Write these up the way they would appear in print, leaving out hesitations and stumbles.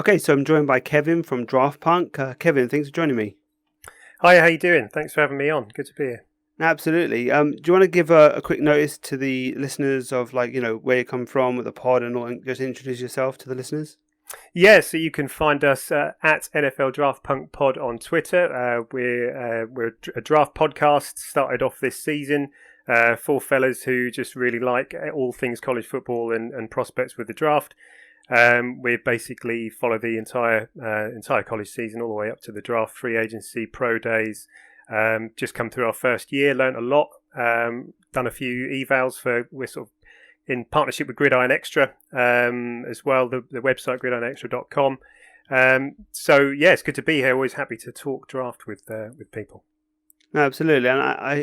Okay, so I'm joined by Kevin from Draft Punk. Kevin, thanks for joining me. Hi, how you doing? Thanks for having me on. Good to be here. Absolutely. Do you want to give a quick notice to the listeners of where you come from with the pod and all, and just introduce yourself to the listeners? Yeah, so you can find us at NFL Draft Punk Pod on Twitter. We're a draft podcast, started off this season. Four fellas who just really like all things college football and prospects with the draft. We basically follow the entire college season all the way up to the draft, free agency, pro days. Just come through our first year, learnt a lot, done a few evals we're sort of in partnership with Gridiron Extra as well, the website gridironextra.com. So yeah, it's good to be here. Always happy to talk draft with people. No, absolutely. And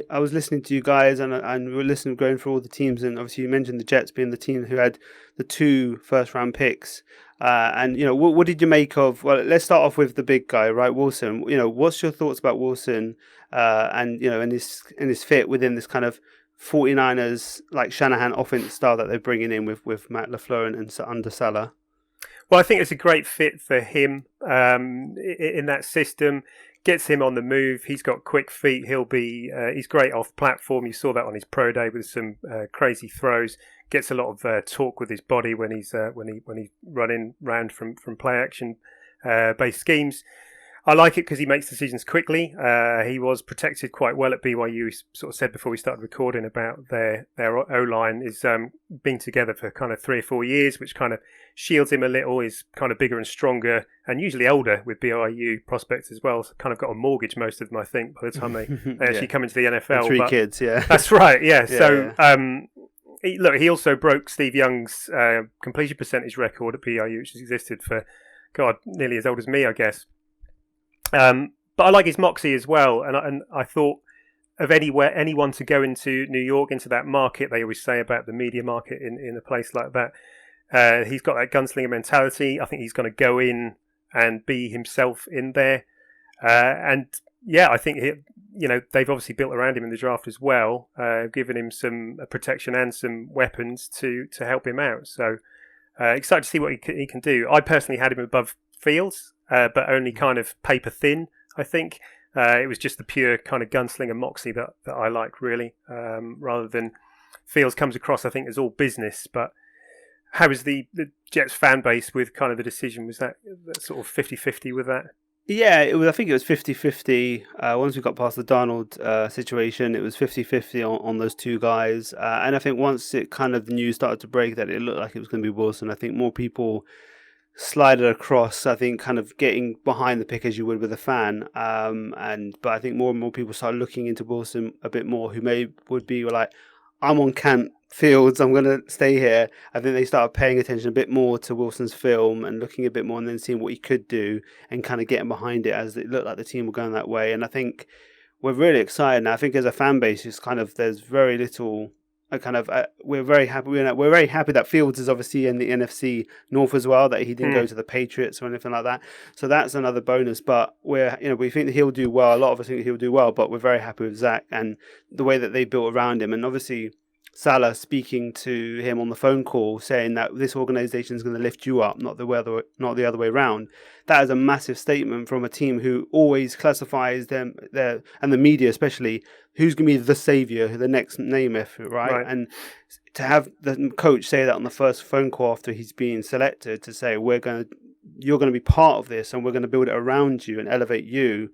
I was listening to you guys and we were listening, going through all the teams, and obviously you mentioned the Jets being the team who had the 2 first-round picks. And what did you make of? Well, let's start off with the big guy, right, Wilson. What's your thoughts about Wilson? And in this fit within this kind of 49ers like Shanahan offense style that they're bringing in with Matt LaFleur and under Salah. Well, I think it's a great fit for him in that system. Gets him on the move. He's got quick feet. He's great off platform. You saw that on his pro day with some crazy throws. Gets a lot of torque with his body when he's running round from play action based schemes. I like it because he makes decisions quickly. He was protected quite well at BYU. He sort of said before we started recording about their O-line is been together for kind of 3 or 4 years, which kind of shields him a little. He's kind of bigger and stronger and usually older with BYU prospects as well. So kind of got a mortgage, most of them, I think, by the time they actually come into the NFL. And 3 kids, yeah. That's right, yeah. Yeah. He also broke Steve Young's completion percentage record at BYU, which has existed for, nearly as old as me, I guess. But I like his moxie as well, and I thought of anyone to go into New York, into that market. They always say about the media market in a place like that. He's got that gunslinger mentality. I think he's going to go in and be himself in there. And yeah, I think they've obviously built around him in the draft as well, giving him some protection and some weapons to help him out. So excited to see what he can do. I personally had him above Fields. But only kind of paper thin, I think. It was just the pure kind of gunslinger moxie that I like, really, rather than Fields comes across, I think, as all business. But how was the Jets fan base with kind of the decision? Was that sort of 50-50 with that? Yeah, I think it was 50-50. Once we got past the Darnold situation, it was 50-50 on those 2 guys. And I think once it kind of the news started to break that it looked like it was going to be Wilson, I think more people slided across, I think, kind of getting behind the pick as you would with a fan. But I think more and more people started looking into Wilson a bit more, who would be like, I'm on camp Fields, I'm going to stay here. I think they started paying attention a bit more to Wilson's film and looking a bit more and then seeing what he could do and kind of getting behind it as it looked like the team were going that way. And I think we're really excited now. I think as a fan base, it's kind of, there's very little... we're very happy. We're very happy that Fields is obviously in the NFC North as well. That he didn't go to the Patriots or anything like that. So that's another bonus. But we think that he'll do well. A lot of us think he'll do well. But we're very happy with Zach and the way that they built around him. And obviously Salah speaking to him on the phone call, saying that this organization is going to lift you up, not the other way around. That is a massive statement from a team who always classifies them, and the media especially, who's going to be the savior, the next Namath, right? And to have the coach say that on the first phone call after he's being selected, to say you're going to be part of this and we're going to build it around you and elevate you,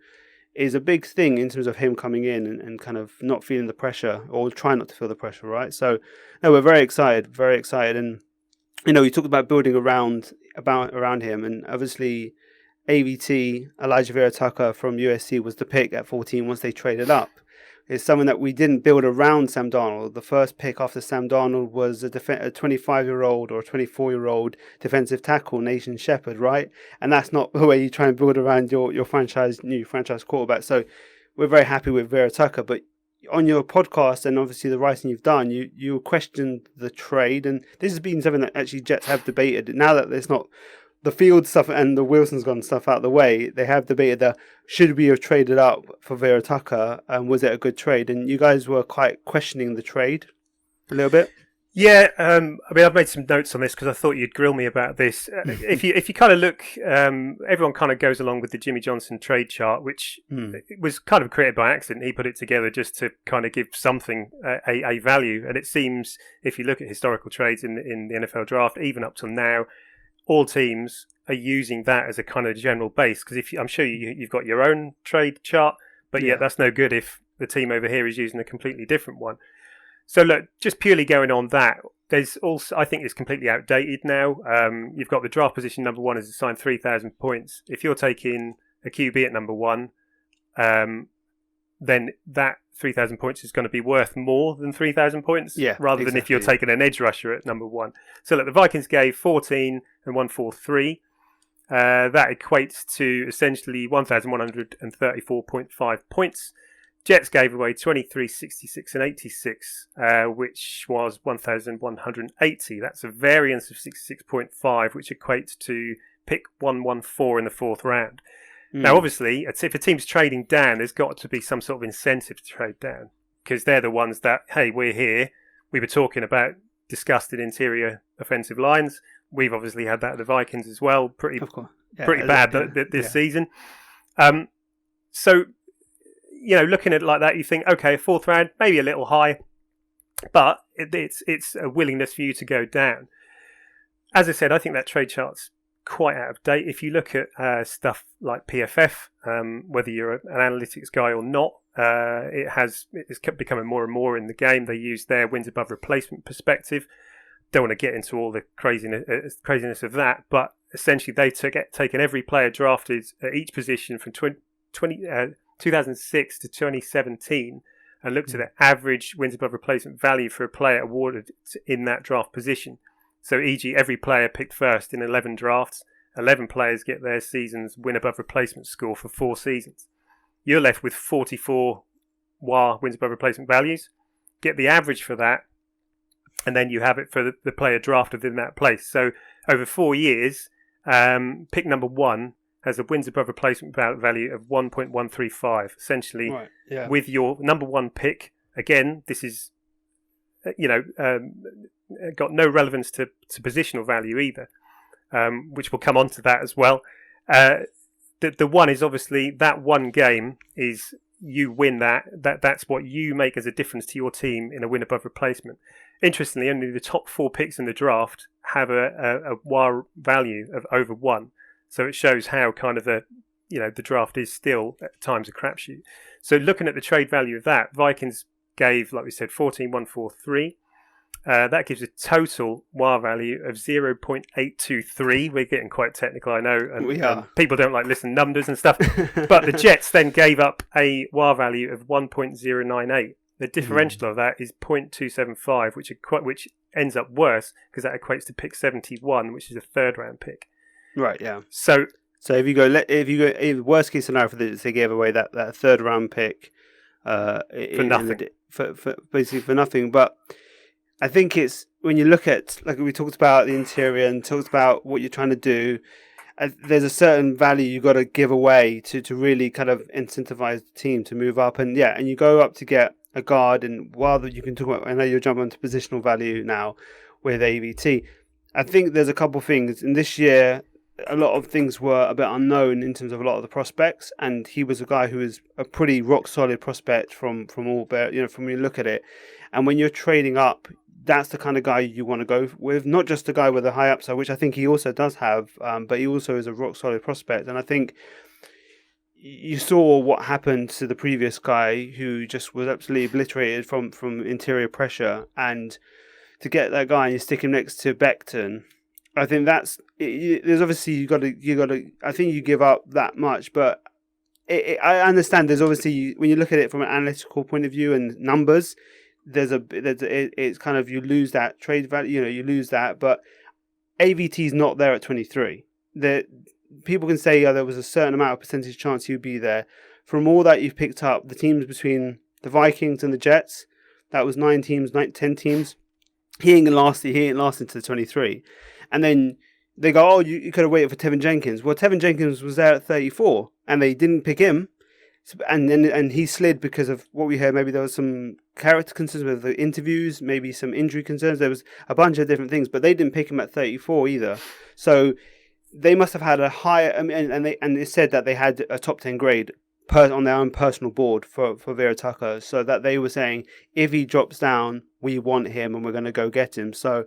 is a big thing in terms of him coming in and kind of not feeling the pressure or trying not to feel the pressure, right? So, no, we're very excited. And, you talked about building around him, and obviously AVT, Elijah Vera Tucker from USC was the pick at 14 once they traded up. It's something that we didn't build around Sam Darnold. The first pick after Sam Darnold was a 25-year-old or a 24-year-old defensive tackle, Nathan Shepard, right? And that's not the way you try and build around your new franchise quarterback. So we're very happy with Vera Tucker. But on your podcast and obviously the writing you've done, you questioned the trade. And this has been something that actually Jets have debated. Now that there's not the field stuff and the Wilson's gone stuff out of the way, they have debated that should we have traded up for Vera Tucker and was it a good trade? And you guys were quite questioning the trade a little bit. Yeah, I mean, I've made some notes on this because I thought you'd grill me about this. If you kind of look, everyone kind of goes along with the Jimmy Johnson trade chart, which was kind of created by accident. He put it together just to kind of give something a value, and it seems if you look at historical trades in the NFL draft, even up till now, all teams are using that as a kind of general base. Because I'm sure you've got your own trade chart, but yet that's no good if the team over here is using a completely different one. So look, just purely going on that, there's also, I think it's completely outdated now. You've got the draft position number 1 is assigned 3,000 points. If you're taking a QB at number 1, then that 3,000 points is going to be worth more than 3,000 points, rather than if you're taking an edge rusher at number 1. So look, the Vikings gave 14 and 143. That equates to essentially 1,134.5 points. Jets gave away 23, 66 and 86, which was 1,180. That's a variance of 66.5, which equates to pick 114 in the 4th round. Now, obviously, if a team's trading down, there's got to be some sort of incentive to trade down, because they're the ones that, hey, we're here. We were talking about disgusted interior offensive lines. We've obviously had that at the Vikings as well. Pretty bad this season. So, looking at it like that, you think, okay, 4th round, maybe a little high, but it's a willingness for you to go down. As I said, I think that trade chart's quite out of date. If you look at stuff like PFF, whether you're an analytics guy or not, it's becoming more and more in the game. They use their wins above replacement perspective. Don't want to get into all the craziness of that, but essentially they've taken every player drafted at each position from 2006 to 2017 and looked at the average wins above replacement value for a player awarded in that draft position. So, e.g., every player picked first in 11 drafts, 11 players get their season's win above replacement score for 4 seasons. You're left with 44 WAR wins above replacement values. Get the average for that, and then you have it for the player drafted in that place. So, over 4 years, pick number 1 has a wins above replacement value of 1.135. Essentially, with your number 1 pick, again, this is, got no relevance to positional value either, which will come on to that as well. The one is obviously that one game is you win that's what you make as a difference to your team in a win above replacement. Interestingly, only the top 4 picks in the draft have a WAR value of over 1. So it shows how kind of the draft is still at times a crapshoot. So looking at the trade value of that, Vikings gave, like we said, 14,143. That gives a total WAR value of 0.823. We're getting quite technical, I know, and people don't like listen numbers and stuff. But the Jets then gave up a WAR value of 1.098. The differential of that is 0.275, which ends up worse because that equates to pick 71, which is a 3rd round pick. Right. Yeah. So if you go worst case scenario for this, they gave away that 3rd round pick for nothing. For basically for nothing. But I think it's when you look at, like we talked about the interior and talked about what you're trying to do, there's a certain value you got to give away to really kind of incentivize the team to move up. And you go up to get a guard, and while you can talk about, I know you're jumping onto positional value now with AVT. I think there's a couple of things, and this year a lot of things were a bit unknown in terms of a lot of the prospects, and he was a guy who was a pretty rock solid prospect from all, from when you look at it. And when you're trading up, that's the kind of guy you want to go with, not just a guy with a high upside, which I think he also does have, but he also is a rock solid prospect. And I think you saw what happened to the previous guy who just was absolutely obliterated from interior pressure, and to get that guy and you stick him next to Becton, I think there's obviously you got to. I think you give up that much, but I understand. There's obviously, when you look at it from an analytical point of view and numbers, it's kind of, you lose that trade value. You lose that, but AVT is not there at 23. People can say there was a certain amount of percentage chance he'd be there. From all that you've picked up, the teams between the Vikings and the Jets, that was 10 teams. He ain't lasting to the 23. And then they go, you could have waited for Tevin Jenkins. Well, Tevin Jenkins was there at 34, and they didn't pick him. And he slid because of what we heard. Maybe there was some character concerns with the interviews, maybe some injury concerns. There was a bunch of different things, but they didn't pick him at 34 either. So they must have had a higher. I mean, and it said that they had a top 10 grade on their own personal board for Vera Tucker, so that they were saying if he drops down, we want him and we're going to go get him. So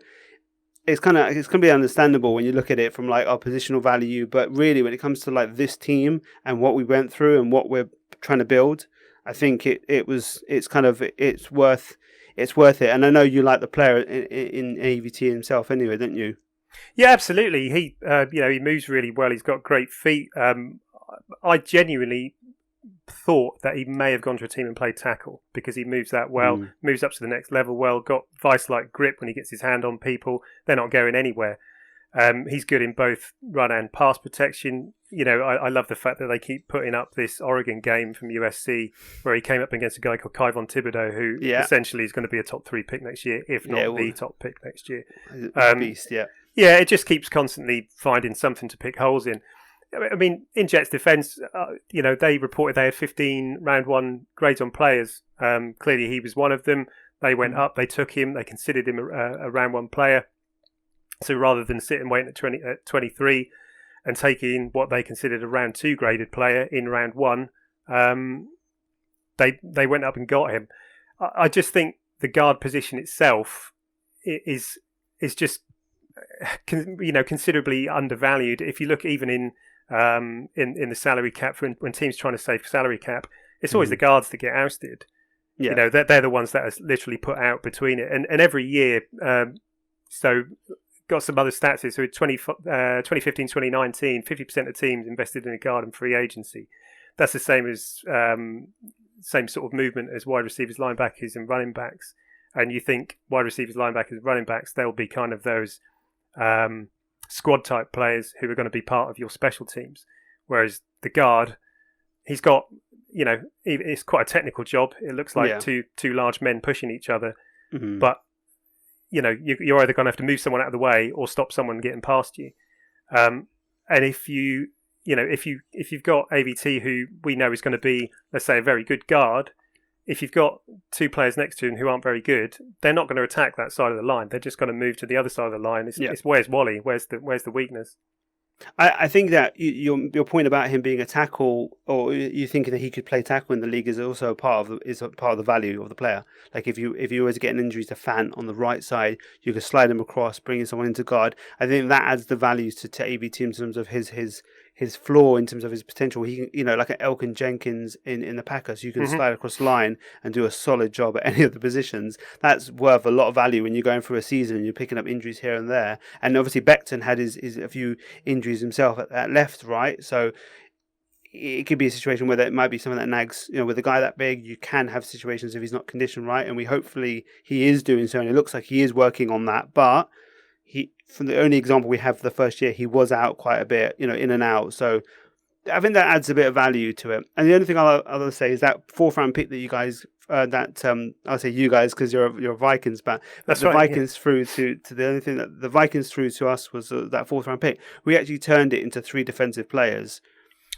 it's going to be understandable when you look at it from like our positional value, but really when it comes to like this team and what we went through and what we're trying to build, I think it's worth it. And I know you like the player in AVT himself anyway, don't you? Yeah, absolutely. He he moves really well. He's got great feet. I genuinely thought that he may have gone to a team and played tackle because he moves that well, moves up to the next level well, got vice-like grip when he gets his hand on people. They're not going anywhere. He's good in both run and pass protection. I love the fact that they keep putting up this Oregon game from USC where he came up against a guy called Kayvon Thibodeau, who essentially is going to be a top 3 pick next year, if not the top pick next year. Beast, yeah. Yeah, it just keeps constantly finding something to pick holes in. I mean, in Jets' defence, they reported they had 15 round 1 grades on players. Clearly, he was one of them. They went up, they took him, they considered him a round 1 player. So rather than sit and wait at 23 and taking what they considered a round 2 graded player in round 1, they went up and got him. I just think the guard position itself is just considerably undervalued. If you look even in the salary cap, when teams trying to save salary cap, it's always the guards that get ousted. Yeah. They're the ones that are literally put out between it. And every year, so got some other stats here. So in 2015, 2019, 50% of teams invested in a guard and free agency. That's the same as same sort of movement as wide receivers, linebackers, and running backs. And you think wide receivers, linebackers, and running backs, they'll be kind of those squad type players who are going to be part of your special teams, whereas the guard, he's got it's quite a technical job. It looks like two large men pushing each other, but you're either going to have to move someone out of the way or stop someone getting past you. And if you've got AVT, who we know is going to be, let's say, a very good guard, if you've got 2 players next to him who aren't very good, they're not going to attack that side of the line. They're just going to move to the other side of the line. It's where's Wally? Where's the weakness? I think that your point about him being a tackle, or you thinking that he could play tackle in the league, is also part of the value of the player. Like if you were to get an injury to Fant on the right side, you could slide him across, bringing someone into guard. I think that adds the values to AVT in terms of his floor, in terms of his potential. He can, like an Elkin Jenkins in the Packers, you can slide across the line and do a solid job at any of the positions. That's worth a lot of value when you're going through a season and you're picking up injuries here and there. And obviously Becton had his a few injuries himself at left, right? So it could be a situation where it might be something that nags. With a guy that big, you can have situations if he's not conditioned right, and hopefully he is doing so, and it looks like he is working on that. But from the only example we have for the first year, he was out quite a bit, in and out. So I think that adds a bit of value to it. And the only thing I'll say is that 4th round pick that you guys, I'll say you guys because you're Vikings, but that's the right, Vikings through to the only thing that the Vikings threw to us was that 4th round pick. We actually turned it into 3 defensive players.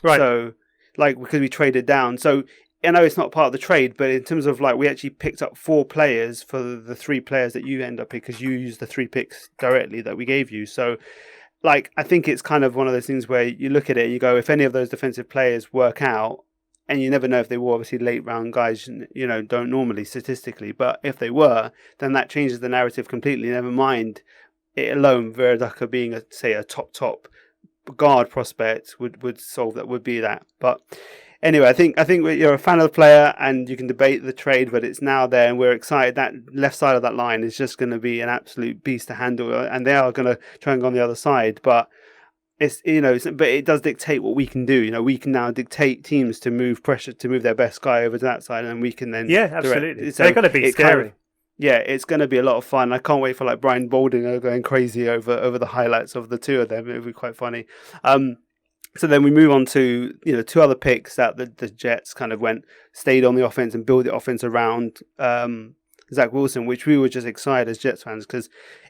Right. So, because we traded down. So I know it's not part of the trade, but in terms of we actually picked up 4 players for the 3 players that you end up because you used the 3 picks directly that we gave you. So, I think it's kind of one of those things where you look at it and you go, if any of those defensive players work out, and you never know if they were obviously late round guys, don't normally statistically, but if they were, then that changes the narrative completely. Never mind it alone, Verducker being a top guard prospect would solve that, would be that. But anyway, I think you're a fan of the player and you can debate the trade, but it's now there and we're excited. That left side of that line is just going to be an absolute beast to handle, and they are going to try and go on the other side. But it's but it does dictate what we can do. We can now dictate teams to move pressure, to move their best guy over to that side, and we can then absolutely. So they're going to be scary. It's going to be a lot of fun. I can't wait for Brian Baldinger going crazy over the highlights of the 2 of them. It'll be quite funny. So then we move on to 2 other picks that the Jets kind of stayed on the offense and built the offense around. Zach Wilson, which we were just excited as Jets fans because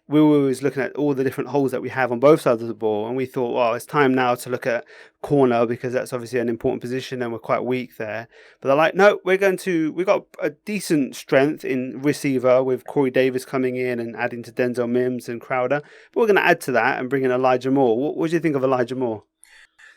we were always looking at all the different holes that we have on both sides of the ball, and we thought, well, it's time now to look at corner because that's obviously an important position and we're quite weak there. But they're like, no, we got a decent strength in receiver with Corey Davis coming in and adding to Denzel Mims and Crowder, but we're going to add to that and bring in Elijah Moore. What do you think of Elijah Moore?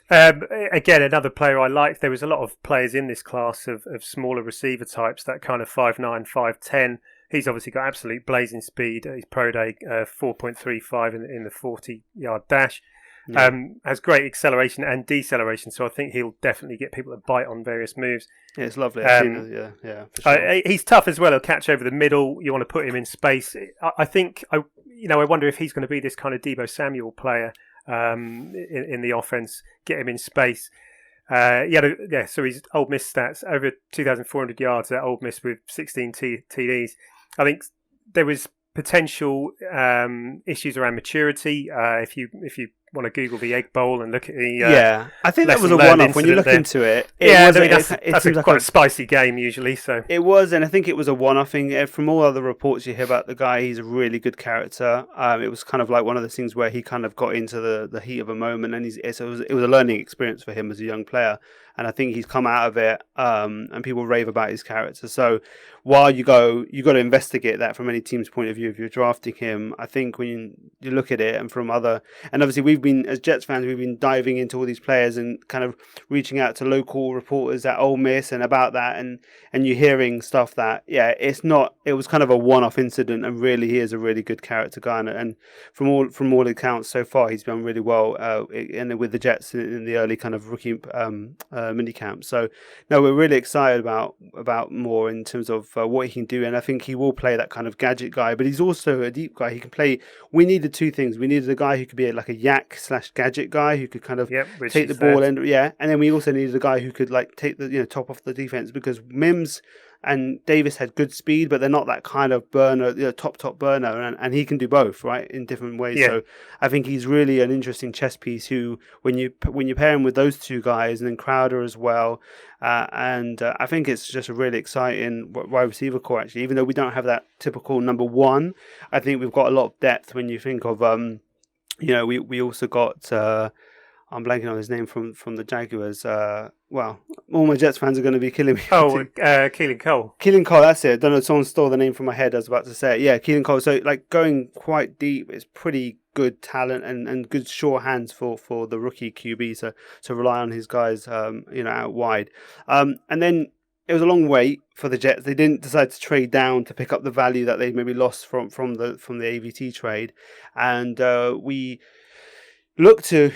Again, another player I liked. There was a lot of players in this class of smaller receiver types, that kind of 5'9", 5'10". He's obviously got absolute blazing speed. His pro day 4.35 in the 40-yard dash. Yeah. Has great acceleration and deceleration, so I think he'll definitely get people to bite on various moves. Yeah, it's lovely. Yeah, for sure. He's tough as well. He'll catch over the middle. You want to put him in space. I think I wonder if he's going to be this kind of Deebo Samuel player in the offense. Get him in space. So his Ole Miss stats, over 2,400 yards at Ole Miss with 16 TDs. I think there was potential issues around maturity. If you want to Google the Egg Bowl and look at the I think that was a one-off when you look into it. That's quite a spicy game usually. So it was, and I think it was a one-off thing. From all other reports you hear about the guy, he's a really good character. It was kind of like one of those things where he kind of got into the heat of a moment, and it was a learning experience for him as a young player. And I think he's come out of it, and people rave about his character. So while you got to investigate that from any team's point of view if you're drafting him. I think when you look at it, and obviously we've been, as Jets fans, we've been diving into all these players and kind of reaching out to local reporters at Ole Miss and about that, and you're hearing stuff that, it was kind of a one-off incident, and really he is a really good character guy, and from all accounts so far, he's done really well and with the Jets in the early kind of rookie mini camp. So no, we're really excited about Moore in terms of what he can do, and I think he will play that kind of gadget guy, but he's also a deep guy. He can play. We needed two things. We needed a guy who could be like a yak / gadget guy who could kind of take the ball and then we also needed a guy who could like take the top off the defense, because Mims and Davis had good speed, but they're not that kind of burner, top burner, and he can do both, right, in different ways. So I think he's really an interesting chess piece. Who, when you pair him with those two guys, and then Crowder as well, and I think it's just a really exciting wide receiver core. Actually, even though we don't have that typical number one, I think we've got a lot of depth. When you think of, we also got. I'm blanking on his name from the Jaguars. Well, all my Jets fans are going to be killing me. Keelan Cole. Keelan Cole, that's it. I don't know, someone stole the name from my head. I was about to say it. Yeah, Keelan Cole. So, like, going quite deep, it's pretty good talent and good sure hands for the rookie QB. So to rely on his guys, out wide. And then it was a long wait for the Jets. They didn't decide to trade down to pick up the value that they maybe lost from the AVT trade, and we look to,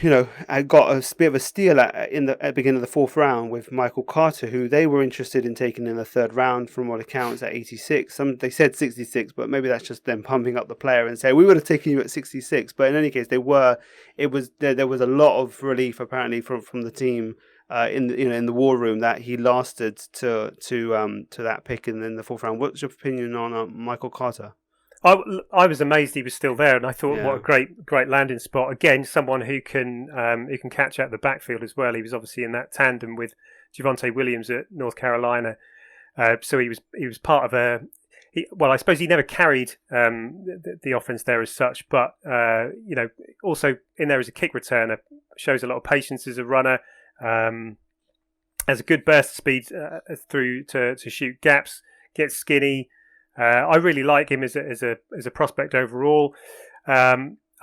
I got a bit of a steal at the beginning of the fourth round with Michael Carter, who they were interested in taking in the third round from all accounts at 86. They said 66, but maybe that's just them pumping up the player and say we would have taken you at 66. But in any case, there was a lot of relief apparently from the team in the war room that he lasted to that pick in the fourth round. What's your opinion on Michael Carter? I was amazed he was still there, and I thought, what a great landing spot. Again, someone who can catch out the backfield as well. He was obviously in that tandem with Javonte Williams at North Carolina, so he was part of I suppose he never carried the offense there as such, but also in there as a kick returner, shows a lot of patience as a runner, has a good burst speed through to shoot gaps, gets skinny. I really like him as a prospect overall. I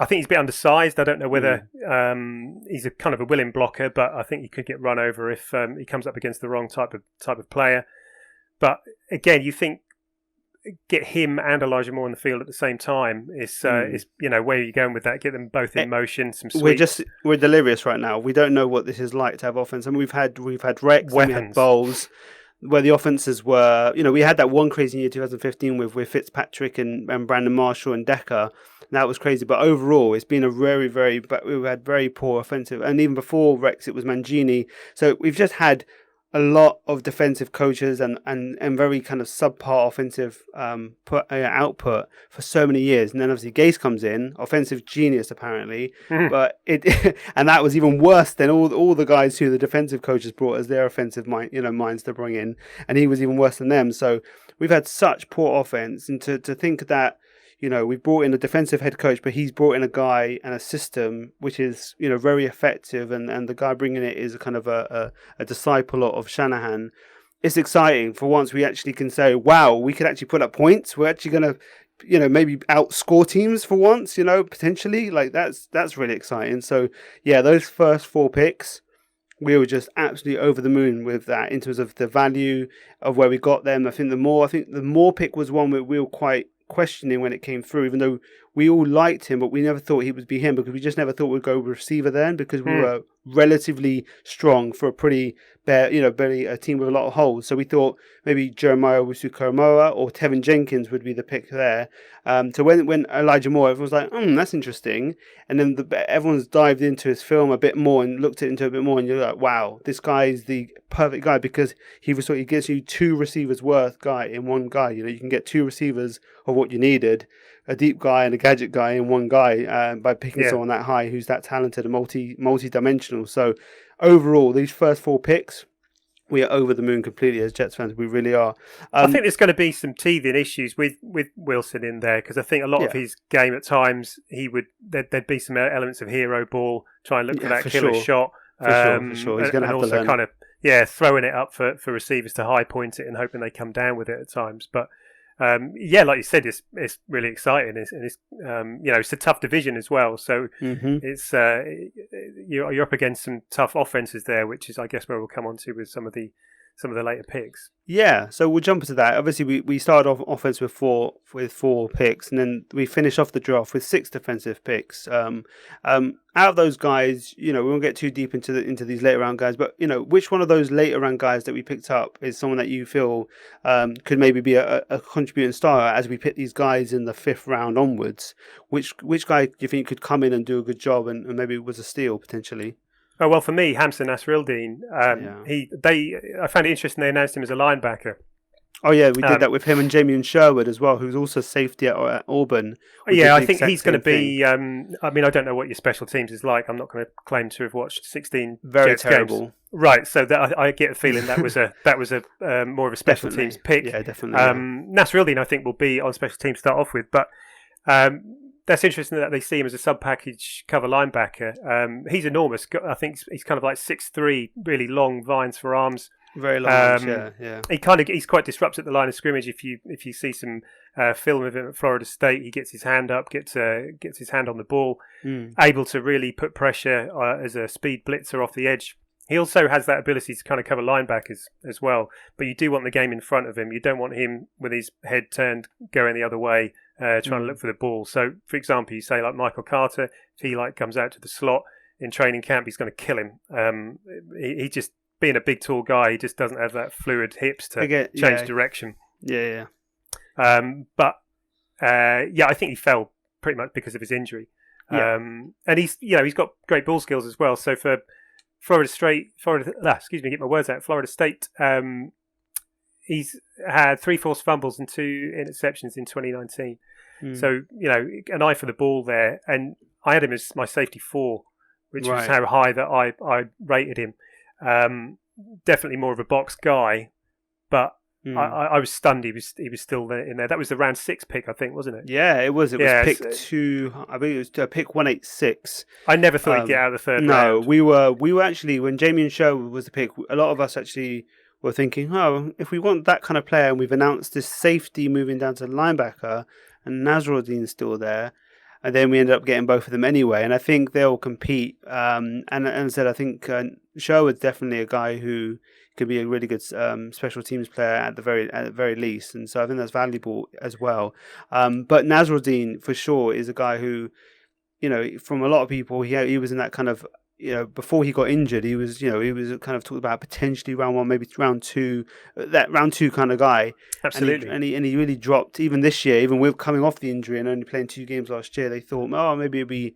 think he's a bit undersized. I don't know whether he's a kind of a willing blocker, but I think he could get run over if he comes up against the wrong type of player. But again, you think get him and Elijah Moore on the field at the same time is where are you going with that? Get them both in motion. Some sweeps. We're delirious right now. We don't know what this is like to have offense, and we've had Rex, and we had Bowles, where the offenses were, we had that one crazy year 2015 with Fitzpatrick and Brandon Marshall and Decker. That was crazy, but overall, it's been a very, we had very poor offensive, and even before Rex, it was Mangini. So we've just had a lot of defensive coaches and very kind of subpar offensive output for so many years, and then obviously Gase comes in, offensive genius apparently, but it and that was even worse than all the guys who the defensive coaches brought as their offensive minds to bring in, and he was even worse than them. So we've had such poor offense, and to think that. We've brought in a defensive head coach, but he's brought in a guy and a system which is, very effective. And the guy bringing it is a kind of a disciple of Shanahan. It's exciting for once we actually can say, wow, we could actually put up points. We're actually going to, maybe outscore teams for once, potentially. Like that's really exciting. So, yeah, those first 4 picks, we were just absolutely over the moon with that in terms of the value of where we got them. I think the more pick was one where we were quite questioning when it came through, even though we all liked him, but we never thought he would be him because we just never thought we'd go receiver then because we were relatively strong for a pretty barely a team with a lot of holes. So we thought maybe Jeremiah Wusu-Koramoah or Tevin Jenkins would be the pick there. So when Elijah Moore, everyone was like, that's interesting. And then everyone's dived into his film a bit more and looked into it a bit more, and you're like, wow, this guy is the perfect guy because he gives you 2 receivers worth guy in one guy. You can get 2 receivers of what you needed, a deep guy and a gadget guy in one guy by picking someone that high who's that talented and multi-dimensional. So overall, these first 4 picks, we are over the moon completely as Jets fans. We really are. I think there's going to be some teething issues with Wilson in there because I think a lot of his game at times there'd be some elements of hero ball, try and look for that killer shot. For sure. He's going to have to learn. Kind of throwing it up for receivers to high point it and hoping they come down with it at times. But like you said, it's really exciting. It's a tough division as well. So it's you're up against some tough offenses there, which is I guess where we'll come on to with some of the later picks. Yeah, so we'll jump into that. Obviously, we started off offense with four picks, and then we finished off the draft with 6 defensive picks. Out of those guys, we won't get too deep into these later round guys, but which one of those later round guys that we picked up is someone that you feel could maybe be a contributing star as we pick these guys in the 5th round onwards? Which guy do you think could come in and do a good job and maybe was a steal potentially? Oh, well, for me, Hamza Nasreddine, I found it interesting they announced him as a linebacker. Oh, yeah, we did that with him and Jamie Sherwood as well, who's also safety at Auburn. Yeah, I think he's going to be... I don't know what your special teams is like. I'm not going to claim to have watched 16 Very Jets terrible. Games. Right, so I get a feeling that was more of a special teams pick. Yeah, definitely. Nasreddine, I think, will be on special teams to start off with, but... that's interesting that they see him as a sub-package cover linebacker. He's enormous. I think he's kind of like 6'3", really long vines for arms. Very long arms, yeah. He's quite disruptive at the line of scrimmage. If you see some film of him at Florida State, he gets his hand up, gets his hand on the ball, able to really put pressure as a speed blitzer off the edge. He also has that ability to kind of cover linebackers as well. But you do want the game in front of him. You don't want him with his head turned going the other way, trying to look for the ball. So, for example, you say like Michael Carter, if he comes out to the slot in training camp, he's going to kill him. He just, being a big tall guy, he just doesn't have that fluid hips to change direction. Yeah. But I think he fell pretty much because of his injury. Yeah. And he's got great ball skills as well. So for Florida State, he's had 3 forced fumbles and 2 interceptions in 2019. So, an eye for the ball there. And I had him as my safety 4, which was how high that I rated him. Definitely more of a box guy, but I was stunned he was still there in there. That was the round 6 pick, I think, wasn't it? Yeah, it was. It was pick 2. I think it was pick 186. I never thought he'd get out of the 3rd round. No, we were actually, when Jamie Sherwood was the pick, a lot of us actually were thinking, if we want that kind of player, and we've announced this safety moving down to linebacker, and Nasruddine's still there. And then we ended up getting both of them anyway, and I think they'll compete. And I said, I think Sherwood's definitely a guy who could be a really good special teams player at the very least, and so I think that's valuable as well. But Nasruddine for sure is a guy who, from a lot of people, he was in that kind of, before he got injured, he was kind of talked about potentially round 1, maybe round 2, that round 2 kind of guy. Absolutely. And he really dropped even this year, even with coming off the injury and only playing 2 games last year. They thought, maybe it'd be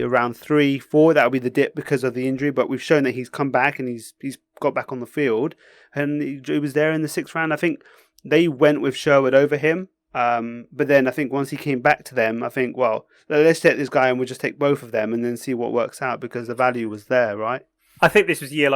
around 3, 4. That would be the dip because of the injury. But we've shown that he's come back and he's got back on the field, and he was there in the 6th round. I think they went with Sherwood over him. But then I think once he came back to them, I think, well, let's take this guy and we'll just take both of them and then see what works out, because the value was there, right? I think this was a year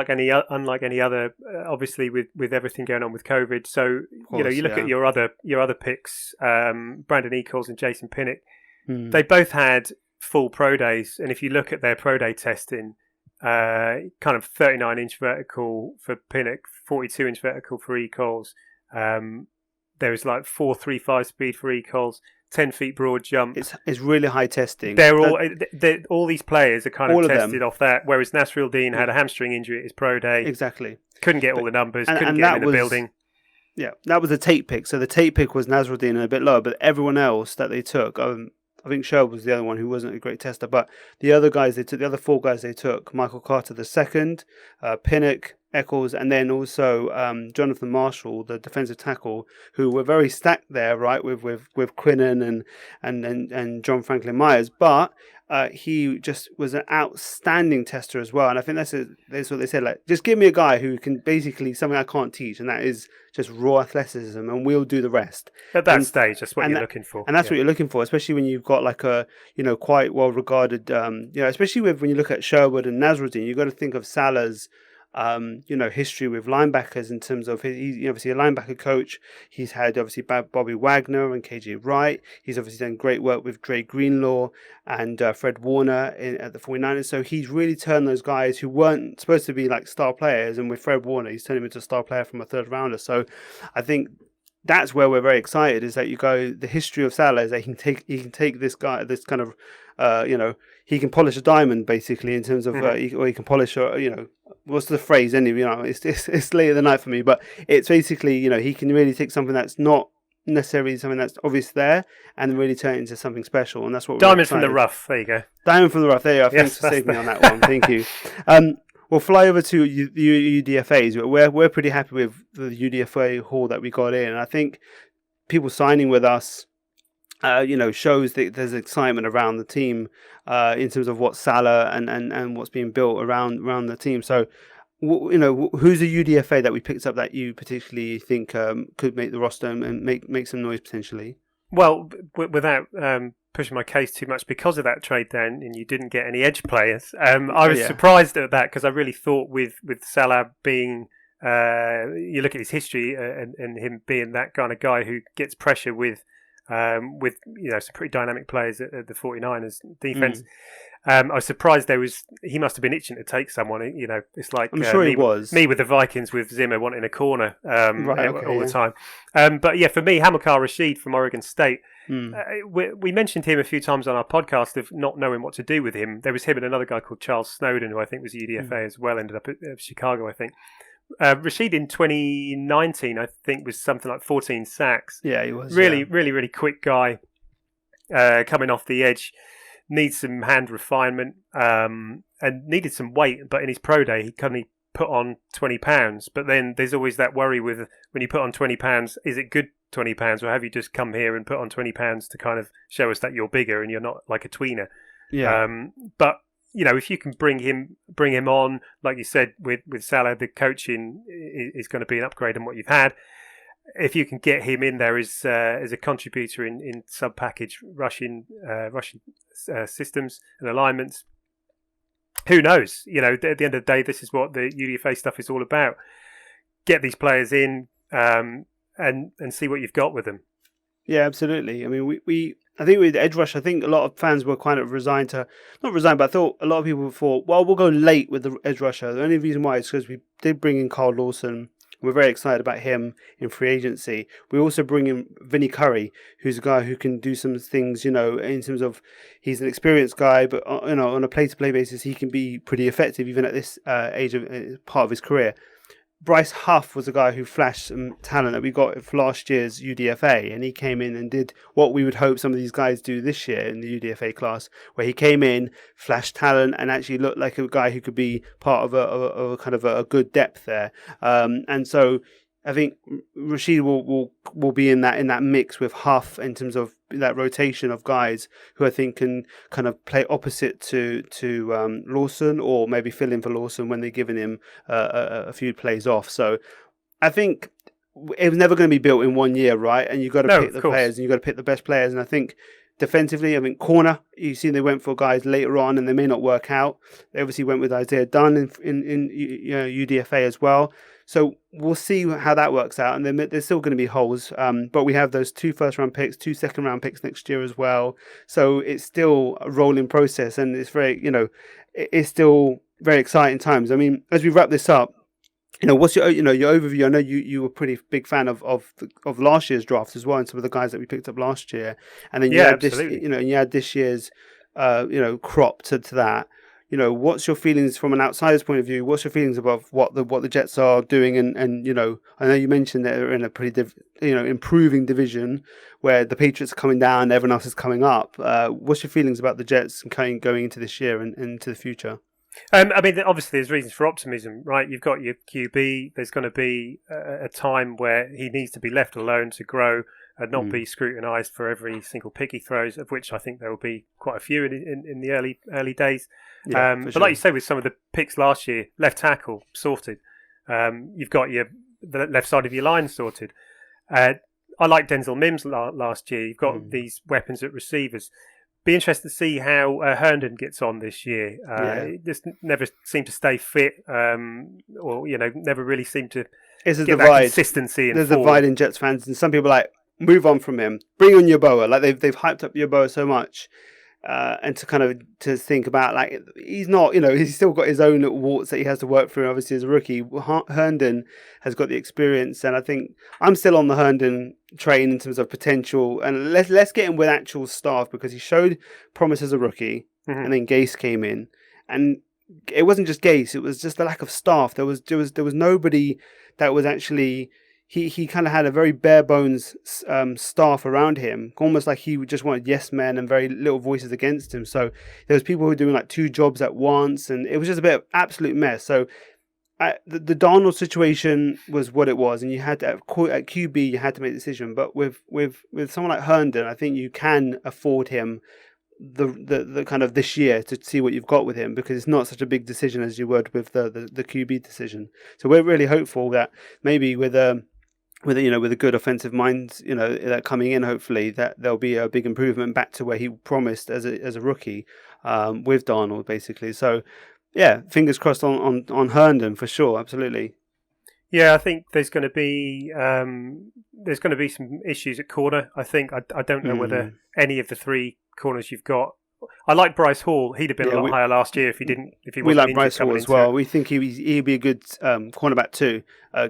unlike any other, obviously with everything going on with COVID. So Course, you look at your other picks, Brandon Eccles and Jason Pinnock. Hmm. They both had full pro days, and if you look at their pro day testing, kind of 39-inch vertical for Pinnock, 42-inch vertical for Eccles. There was like 4.35 speed for Eccles, 10 feet broad jump. It's really high testing. They're all these players are kind of tested them off that. Whereas Nasruddin had a hamstring injury at his pro day. Exactly. Couldn't get all the numbers. Couldn't get him in the building. Yeah, that was a tape pick. So the tape pick was Nasruddin and a bit lower, but everyone else that they took, I think Sherwood was the other one who wasn't a great tester, but the other guys they took, the other 4 guys they took, Michael Carter the second, Pinnock, Eccles, and then also Jonathan Marshall, the defensive tackle, who were very stacked there, right, with Quinnen and John Franklin Myers, but he just was an outstanding tester as well. And I think that's what they said, like, just give me a guy who can basically something I can't teach, and that is just raw athleticism, and we'll do the rest. At that stage, that's what you're looking for. And that's what you're looking for, especially when you've got like a, quite well regarded, especially when you look at Sherwood and Nasruddin, you've got to think of Salah's history with linebackers in terms of he's obviously a linebacker coach. He's had obviously Bobby Wagner and KJ Wright. He's obviously done great work with Dre Greenlaw and Fred Warner at the 49ers. So he's really turned those guys who weren't supposed to be like star players, and with Fred Warner, he's turned him into a star player from a 3rd rounder. So I think that's where we're very excited, is that the history of Salah is that he can take this guy, this kind of, he can polish a diamond basically in terms of, or he can polish, what's the phrase anyway, it's late at the night for me, but it's basically, he can really take something that's not necessarily something that's obvious there and really turn it into something special, and that's what Diamond from the rough, there you go. Diamond from the rough, there you go. Thanks for saving me on that one, thank you. We'll fly over to the UDFAs. We're pretty happy with the UDFA haul that we got in. And I think people signing with us, shows that there's excitement around the team in terms of what Salah and what's being built around the team. So, who's a UDFA that we picked up that you particularly think could make the roster and make some noise potentially? Well, without pushing my case too much, because of that trade down and you didn't get any edge players, I was surprised at that, because I really thought with Salah being, you look at his history and him being that kind of guy who gets pressure with some pretty dynamic players at the 49ers defense. I was surprised he must have been itching to take someone. It's like I'm sure he was. Me with the Vikings with Zimmer wanting a corner all the time. But yeah, for me, Hamilcar Rashed from Oregon State. We mentioned him a few times on our podcast of not knowing what to do with him. There was him and another guy called Charles Snowden, who I think was UDFA as well, ended up at Chicago, I think. Rashed in 2019, I think, was something like 14 sacks. Yeah, he was. Really quick guy coming off the edge. Needs some hand refinement and needed some weight, but in his pro day, he only put on 20 pounds. But then there's always that worry with when you put on 20 pounds, is it good 20 pounds, or have you just come here and put on 20 pounds to kind of show us that you're bigger and you're not like a tweener? Yeah. But if you can bring him on, like you said, with Salah, the coaching is going to be an upgrade on what you've had. If you can get him in there as a contributor in sub-package rushing systems and alignments, who knows? At the end of the day, this is what the UDFA stuff is all about. Get these players in and see what you've got with them. Yeah, absolutely. I mean, I think with edge rush, I think a lot of fans were kind of not resigned, but I thought a lot of people thought, well, we'll go late with the edge rusher. The only reason why is because we did bring in Carl Lawson. We're very excited about him in free agency. We also bring in Vinny Curry, who's a guy who can do some things, in terms of he's an experienced guy, but on a play-to-play basis, he can be pretty effective even at this age of part of his career. Bryce Huff was a guy who flashed some talent that we got for last year's UDFA, and he came in and did what we would hope some of these guys do this year in the UDFA class, where he came in, flashed talent, and actually looked like a guy who could be part of a kind of a good depth there. And so I think Rashid will be in that mix with Huff in terms of that rotation of guys who I think can kind of play opposite to Lawson, or maybe fill in for Lawson when they're giving him a few plays off. So I think it was never going to be built in 1 year, right? And you've got to pick the players, and you've got to pick the best players. And I think defensively, I mean, corner, you've seen they went for guys later on and they may not work out. They obviously went with Isaiah Dunn in UDFA as well. So we'll see how that works out. And then there's still going to be holes. But we have those 2 first-round picks, 2 second-round picks next year as well. So it's still a rolling process. And it's very, it's still very exciting times. I mean, as we wrap this up, what's your overview? I know you were a pretty big fan of last year's draft as well, and some of the guys that we picked up last year, and then you had absolutely. you had this year's crop to that. What's your feelings from an outsider's point of view? What's your feelings about what the Jets are doing? And I know you mentioned that they're in a pretty improving division where the Patriots are coming down, everyone else is coming up. What's your feelings about the Jets and going into this year and into the future? I mean, obviously, there's reasons for optimism, right? You've got your QB. There's going to be a time where he needs to be left alone to grow and not be scrutinised for every single pick he throws, of which I think there will be quite a few in the early days. Yeah, but like you say, with some of the picks last year, left tackle sorted. You've got the left side of your line sorted. I like Denzel Mims last year. You've got these weapons at receivers. Be interested to see how Herndon gets on this year. He just never seemed to stay fit, or never really seemed to get that consistency. There's a divide in Jets fans, and some people are like, move on from him, bring on Yeboah. Like they've hyped up Yeboah so much, and to think about, like, he's not, he's still got his own little warts that he has to work through. Obviously, as a rookie, Herndon has got the experience, and I think I'm still on the Herndon train in terms of potential. And let's get him with actual staff, because he showed promise as a rookie, and then Gase came in, and it wasn't just Gase; it was just the lack of staff. There was nobody that was actually. He kind of had a very bare bones staff around him, almost like he just wanted yes men and very little voices against him. So there was people who were doing like 2 jobs at once, and it was just a bit of absolute mess. So the Darnold situation was what it was, and you had to, at QB you had to make a decision. But with someone like Herndon, I think you can afford him the kind of this year to see what you've got with him, because it's not such a big decision as you would with the QB decision. So we're really hopeful that maybe with a good offensive mind, that coming in, hopefully that there'll be a big improvement back to where he promised as a rookie, with Darnold, basically. So yeah, fingers crossed on Herndon for sure, absolutely. Yeah, I think there's going to be some issues at corner. I think I don't know whether any of the 3 corners you've got. I like Bryce Hall. He'd have been a lot higher last year if he wasn't. We like Bryce Hall as well. We think he'd be a good cornerback too,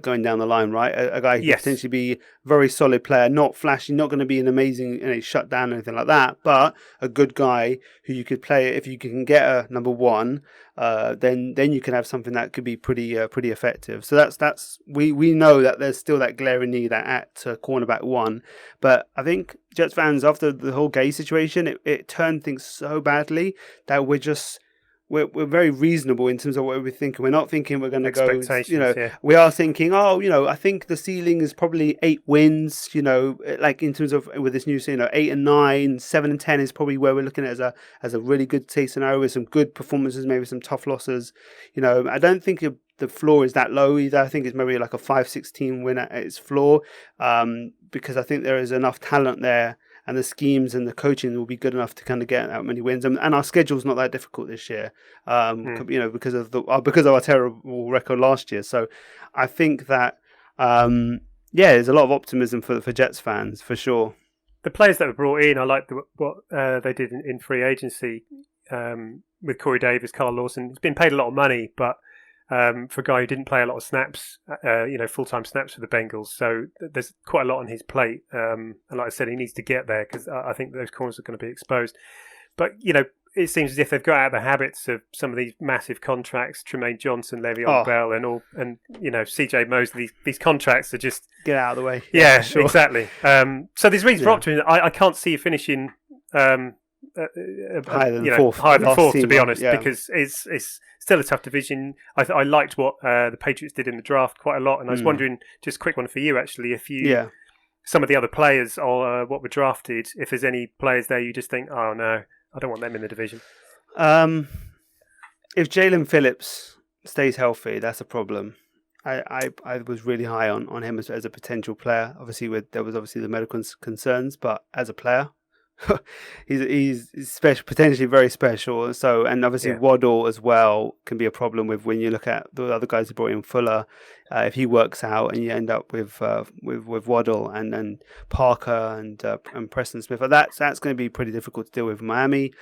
going down the line, right? A guy who could potentially be a very solid player, not flashy, not going to be an amazing shutdown or anything like that, but a good guy who you could play. If you can get a number 1, then you can have something that could be pretty effective. So that's we know that there's still that glaring need at cornerback 1, but I think Jets fans, after the whole Gay situation, it turned things so badly that we're very reasonable in terms of what we're thinking. We're not thinking we're going to go, we are thinking, I think the ceiling is probably 8 wins, like in terms of with this new, 8 and 9, 7 and 10 is probably where we're looking at as a really good case scenario with some good performances, maybe some tough losses. I don't think the floor is that low either. I think it's maybe like a 5-16 win at its floor, because I think there is enough talent there, and the schemes and the coaching will be good enough to kind of get that many wins. And our schedule's not that difficult this year, because of our terrible record last year. So I think that, there's a lot of optimism for Jets fans, for sure. The players that were brought in, I like what they did in free agency, with Corey Davis, Carl Lawson. He's been paid a lot of money, but for a guy who didn't play a lot of snaps, full-time snaps for the Bengals. So there's quite a lot on his plate. And like I said, he needs to get there, because I think those corners are going to be exposed. But, it seems as if they've got out of the habits of some of these massive contracts, Tremaine Johnson, Le'Veon Bell, and CJ Mosley. These contracts are just... Get out of the way. Yeah, sure. Exactly. So there's reason for optimism. I can't see you finishing higher than fourth. Higher than fourth, to be honest, yeah. because it's still a tough division. I liked what the Patriots did in the draft quite a lot, and I was wondering, just a quick one for you actually, if you some of the other players or what were drafted, if there's any players there you just think, oh no, I don't want them in the division. If Jalen Phillips stays healthy, that's a problem. I was really high on him as a potential player. Obviously, there was obviously the medical concerns, but as a player, he's special, potentially very special. So, and obviously Waddle as well can be a problem with when you look at the other guys who brought in Fuller. If he works out and you end up with Waddle and Parker and Preston Smith, that's going to be pretty difficult to deal with in Miami.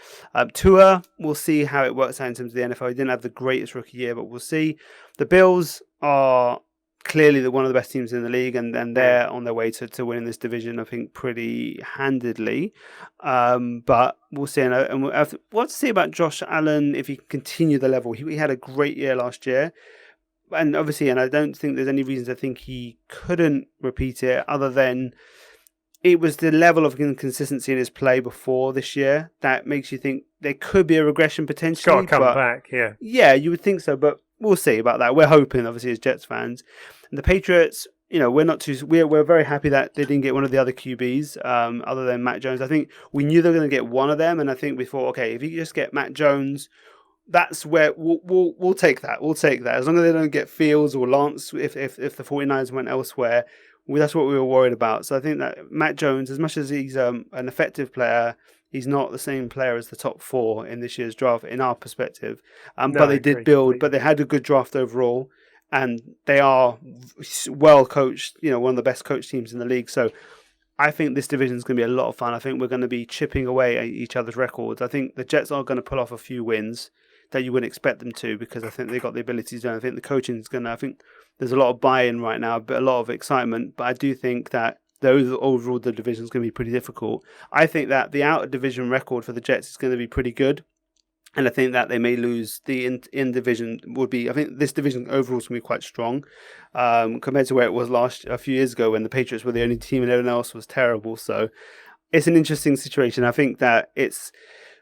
Tua, we'll see how it works out in terms of the NFL. He didn't have the greatest rookie year, but we'll see. The Bills are clearly one of the best teams in the league, and they're on their way to winning this division, I think, pretty handedly. But we'll see. And we'll have to see about Josh Allen if he can continue the level. He had a great year last year. And obviously, and I don't think there's any reason to think he couldn't repeat it, other than it was the level of inconsistency in his play before this year that makes you think there could be a regression potentially. It's got to come back, yeah. Yeah, you would think so, but we'll see about that. We're hoping, obviously, as Jets fans. And the Patriots, we're very happy that they didn't get one of the other QBs other than Matt Jones. I think we knew they were going to get one of them, and I think we thought, okay, if you just get Matt Jones, that's where we'll take that. We'll take that. As long as they don't get Fields or Lance, if the 49ers went elsewhere, that's what we were worried about. So I think that Matt Jones, as much as he's an effective player, he's not the same player as the top four in this year's draft, in our perspective. But they did build, but they had a good draft overall, and they are well coached, one of the best coached teams in the league. So I think this division is going to be a lot of fun. I think we're going to be chipping away at each other's records. I think the Jets are going to pull off a few wins that you wouldn't expect them to, because I think they've got the abilities to. I think the coaching is going to, I think there's a lot of buy-in right now, but a lot of excitement. But I do think that overall the division is going to be pretty difficult. I think that the out-of-division record for the Jets is going to be pretty good. And I think that they may lose the in-division would be, I think this division overall is going to be quite strong compared to where it was a few years ago when the Patriots were the only team and everyone else was terrible. So it's an interesting situation. I think that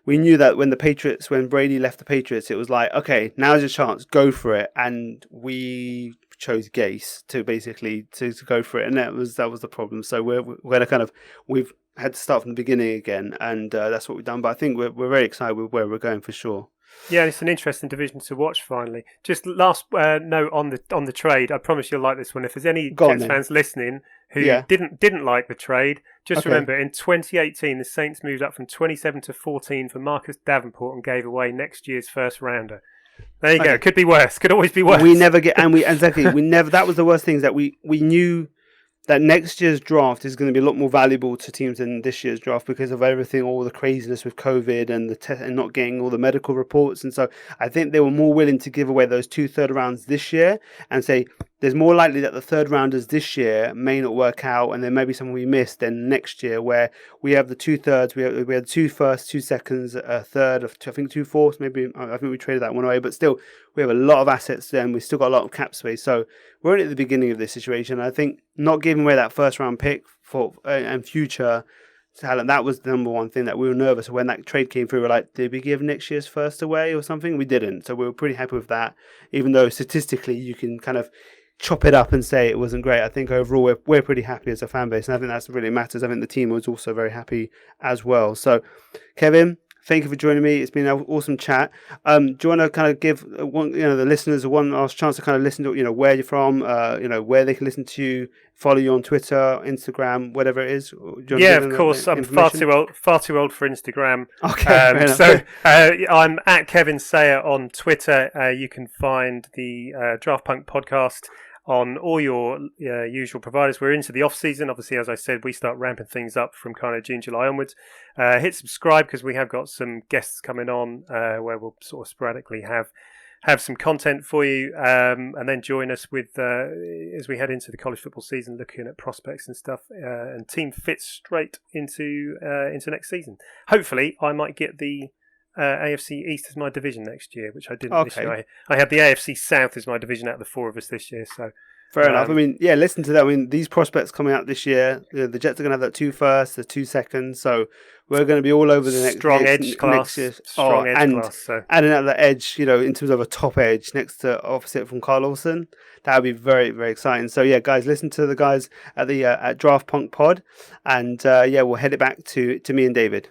we knew that when Brady left the Patriots, it was like, okay, now's your chance, go for it. And we chose Gase to basically to go for it, and that was the problem. So we're going to we've had to start from the beginning again, and that's what we've done. But I think we're very excited with where we're going for sure. Yeah, it's an interesting division to watch. Finally, just last note on the trade. I promise you'll like this one. If there's any Jets fans listening who didn't like the trade, just remember in 2018 the Saints moved up from 27 to 14 for Marcus Davenport and gave away next year's first rounder. There you go. Could be worse. Could always be worse. We never get, we never. That was the worst thing, is that we knew that next year's draft is going to be a lot more valuable to teams than this year's draft because of everything, all the craziness with COVID and and not getting all the medical reports. And so I think they were more willing to give away those 2 third rounds this year and say there's more likely that the third rounders this year may not work out, and there may be someone we missed then next year, where we have the 2 thirds, we had 2 firsts, 2 seconds, a third of, I think 2 fourths, maybe. I think we traded that one away, but still we have a lot of assets then. We've still got a lot of cap space. So we're only at the beginning of this situation. I think not giving away that first round pick for and future talent, that was the number one thing that we were nervous. When that trade came through, we were like, did we give next year's first away or something? We didn't. So we were pretty happy with that, even though statistically you can kind of chop it up and say it wasn't great. I think overall we're pretty happy as a fan base, and I think that's really matters. I think the team was also very happy as well. So Kevin, thank you for joining me. It's been an awesome chat. Do you want to kind of give the listeners one last chance to kind of listen to where you're from, where they can listen to you, follow you on Twitter, Instagram, whatever it is? Yeah, of course. I'm far too old for Instagram. Okay. So I'm at Kevin Sayer on Twitter. You can find the Draft Punk podcast on all your usual providers. We're into the off season. Obviously, as I said, we start ramping things up from kind of June, July onwards. Hit subscribe because we have got some guests coming on where we'll sort of sporadically have some content for you, and then join us with as we head into the college football season, looking at prospects and stuff, and team fits straight into next season. Hopefully, I might get the AFC East as my division next year, which I didn't this year. I had the AFC South as my division out of the 4 of us this year, so Fair enough. I mean, yeah, listen to that. I mean, these prospects coming out this year, the Jets are going to have that 2 firsts, the 2 seconds. So we're going to be all over the next strong edge class. Year. Strong edge class. So adding out the edge, in terms of a top edge next to opposite from Carl Lawson, that would be very, very exciting. So yeah, guys, listen to the guys at the at Draft Punk Pod, and we'll head it back to me and David.